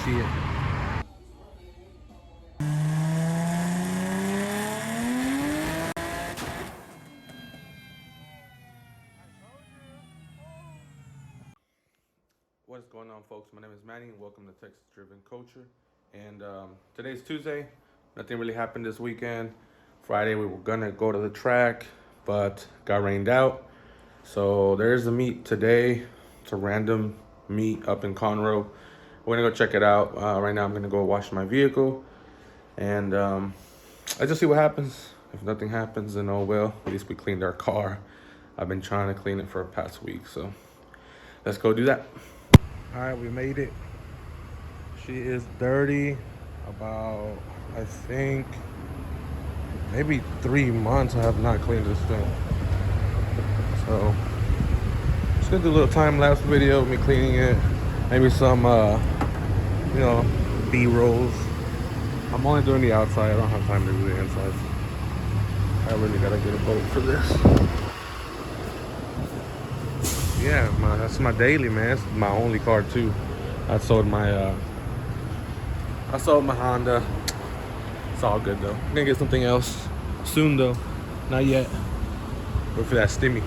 see it. What is going on, folks? My name is Manny, and welcome to Texas Driven Culture. And today's Tuesday. Nothing really happened this weekend. Friday we were gonna go to the track, but got rained out. So there's a meet today. It's a random meet up in Conroe. We're gonna go check it out. Right now I'm gonna go wash my vehicle, and I just see what happens. If nothing happens, then oh well. At least we cleaned our car. I've been trying to clean it for the past week, so let's go do that. All right, we made it. She is dirty. About, I think, maybe 3 months I have not cleaned this thing. So, just gonna do a little time-lapse video of me cleaning it. Maybe some, B-rolls. I'm only doing the outside. I don't have time to do the inside. I really gotta get a boat for this. Yeah, that's my daily, man. It's my only car too. I sold my Honda. It's all good though. I'm gonna get something else soon though. Not yet. Wait for that stimmy.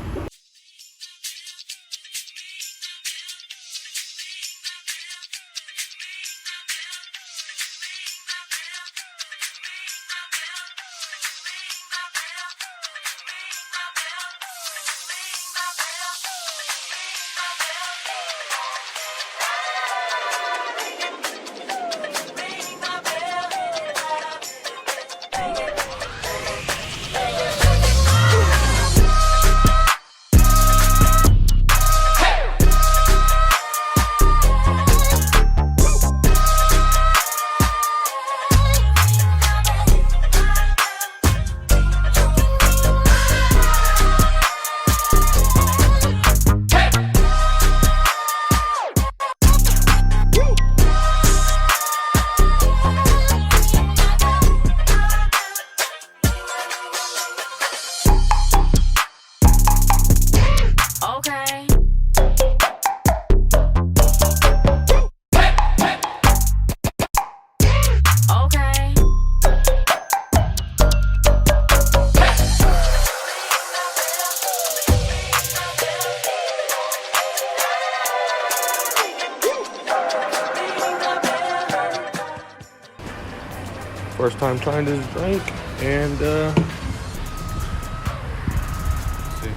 First time trying this drink, and let's see.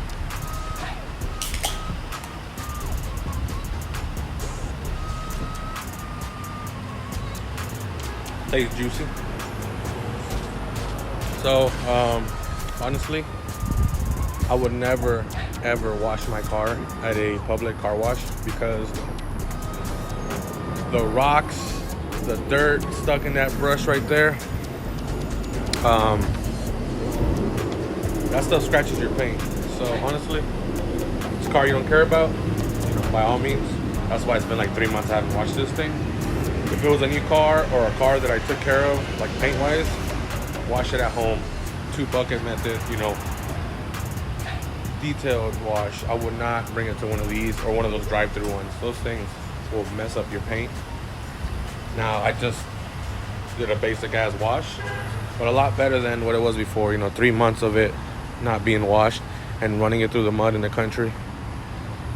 Tastes juicy. So, honestly, I would never ever wash my car at a public car wash because the rocks, the dirt stuck in that brush right there, that stuff scratches your paint. So honestly, it's a car you don't care about, by all means. That's why it's been like 3 months I haven't washed this thing. If it was a new car or a car that I took care of, like paint wise, wash it at home. 2-bucket method, detailed wash. I would not bring it to one of these or one of those drive-through ones. Those things will mess up your paint. Now I just did a basic ass wash, but a lot better than what it was before. 3 months of it not being washed and running it through the mud in the country.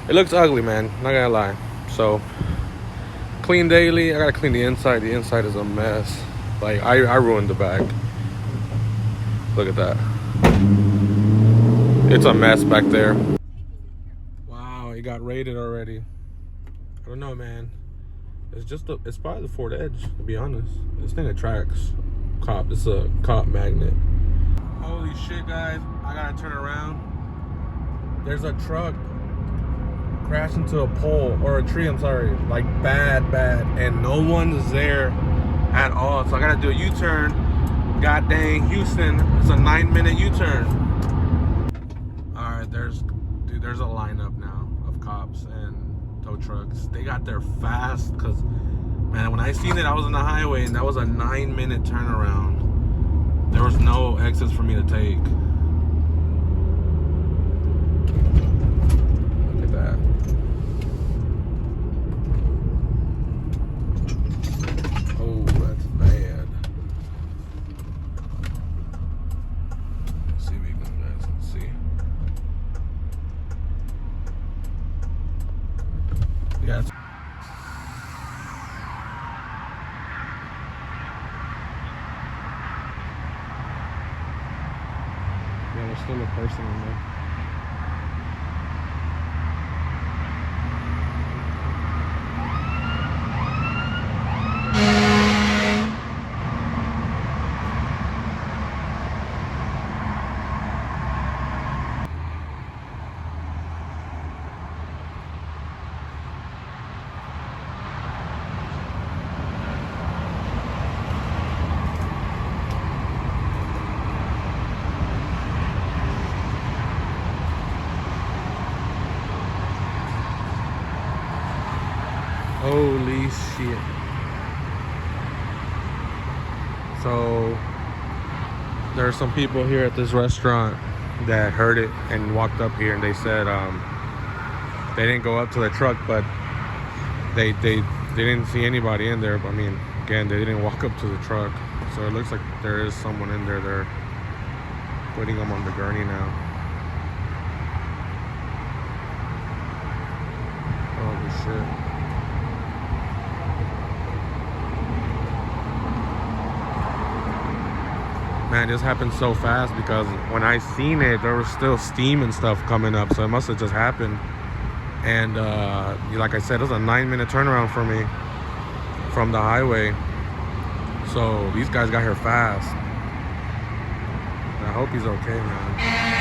It looks ugly, man, not gonna lie. So clean daily. I gotta clean the inside. The inside is a mess. Like I ruined the back. Look at that. It's a mess back there. Wow, it got raided already. I don't know, man. It's probably the Ford Edge, to be honest. This thing attracts cop. It's a cop magnet. Holy shit, guys. I gotta turn around. There's a truck crashed into a pole, or a tree, I'm sorry. Like bad. And no one's there at all. So I gotta do a U-turn. God dang, Houston. It's a 9-minute U-turn. Alright, there's a lineup now of cops and tow trucks. They got there fast because, man, when I seen it, I was on the highway and that was a 9-minute turnaround. There was no exits for me to take. Look at that. Yeah. Yeah, there's still a person in there. Holy shit. So there are some people here at this restaurant that heard it and walked up here, and they said they didn't go up to the truck, but they didn't see anybody in there. But I mean, again, they didn't walk up to the truck, so it looks like there is someone in there. They're putting them on the gurney now. Holy shit. Man, this happened so fast because when I seen it, there was still steam and stuff coming up, so it must have just happened. And like I said, it was a 9-minute turnaround for me from the highway, so these guys got here fast. I hope he's okay, man.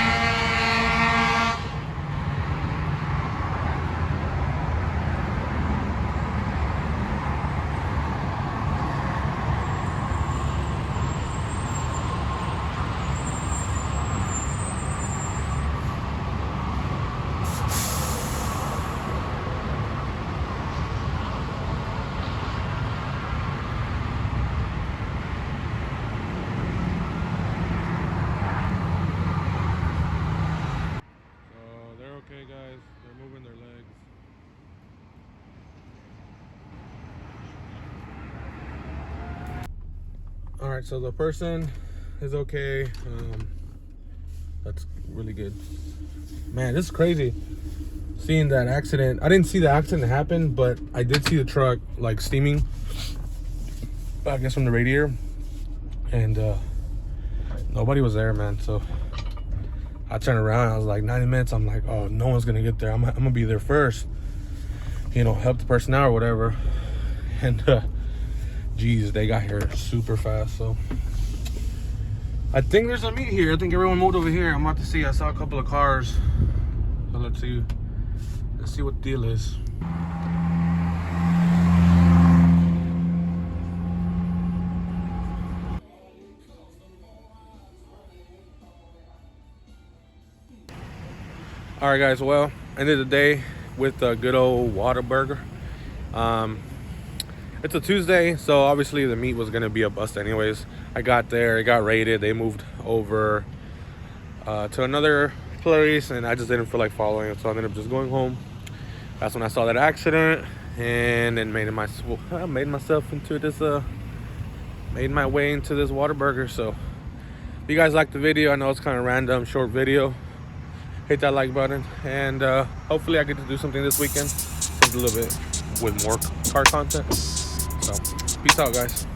Okay, guys, they're moving their legs. All right, so the person is okay. That's really good. Man, this is crazy. Seeing that accident. I didn't see the accident happen, but I did see the truck like steaming, I guess from the radiator, and nobody was there, man. So I turned around, I was like 90 minutes. I'm like, oh, no one's gonna get there. I'm gonna be there first, you know, help the person out or whatever. And geez, they got here super fast. So I think there's a meet here. I think everyone moved over here. I'm about to see, I saw a couple of cars. So let's see what the deal is. All right, guys, well, end of the day with a good old Whataburger. It's a Tuesday, so obviously the meet was gonna be a bust anyways. I got there, it got raided, they moved over to another place, and I just didn't feel like following it, so I ended up just going home. That's when I saw that accident, and then made myself into this made my way into this Whataburger. So if you guys like the video, I know it's kind of random, short video, hit that like button, and hopefully I get to do something this weekend, just a little bit with more car content. So peace out, guys.